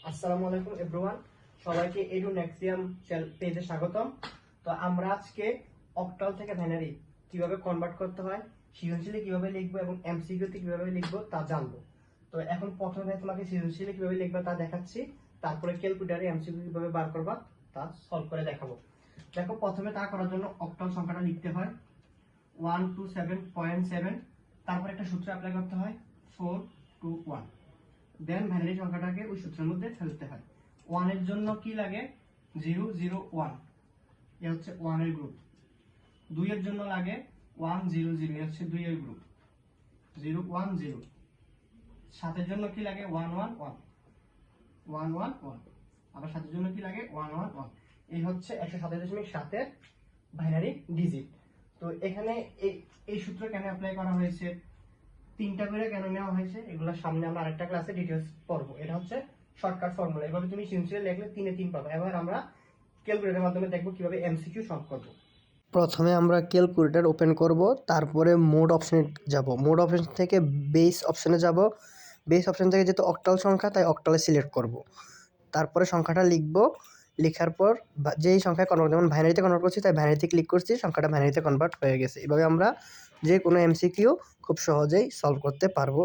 আসসালামু আলাইকুম এভরিওয়ান, সবাইকে এডু নেক্সিয়াম পেজে স্বাগতম। তো আমরা আজকে অক্টাল থেকে বাইনারি কিভাবে কনভার্ট করতে হয়, সৃজনশীলে কিভাবে লিখবো এবং এমসিকিউতে কিভাবে লিখবো তা জানবো। তো এখন প্রথমে তোমাকে সৃজনশীলে কিভাবে লিখবা তা দেখাচ্ছি, তারপরে ক্যালকুলেটরে এমসিকিউ কিভাবে বার করবা তা সলভ করে দেখাবো। দেখো, প্রথমে তা করার জন্য অক্টাল সংখ্যাটা লিখতে হয় 127.7, তারপর একটা সূত্র অ্যাপ্লাই করতে হয় 421, দেন বাইনারি সংখ্যাটাকে ওই সূত্রের মধ্যে ফেলতে হয়। 1 এর জন্য কি লাগে 001, এ হচ্ছে 1 এর গ্রুপ। 2 এর জন্য লাগে 100, এ হচ্ছে 2 এর গ্রুপ 010। 7 এর জন্য কি লাগে 111, আবার 7 এর জন্য কি লাগে 111। এই হচ্ছে 127.7 এর বাইনারি ডিজিট। তো এখানে এই সূত্র কেন অ্যাপ্লাই করা হয়েছে, তিনটা করে কেন নেওয়া হয়েছে, এগুলো সামনে আমরা আরেকটা ক্লাসে ডিটেইলস পড়বো। এটা হচ্ছে শর্টকাট ফর্মুলা, এভাবে তুমি সিনসিয়ার লিখলে 3 এ 3 পাবে। এবার আমরা ক্যালকুলেটরের মাধ্যমে দেখবো কিভাবে এমসিকিউ সলভ করব। প্রথমে আমরা ক্যালকুলেটর ওপেন করব, তারপরে মোড অপশনে যাব। মোড অপশন থেকে বেস অপশনে যাব। বেস অপশন থেকে যেহেতু অক্টাল সংখ্যা তাই অক্টালে সিলেক্ট করব। তারপরে সংখ্যাটা লিখব। লেখার পর যেই সংখ্যায় কনভার্ট, যেমন বাইনারিতে কনভার্ট করছি তাই বাইনারিতে ক্লিক করছি, সংখ্যাটা বাইনারিতে কনভার্ট হয়ে গেছে। এভাবে আমরা যে কোনো এমসিকিউ খুব সহজেই সলভ করতে পারবো।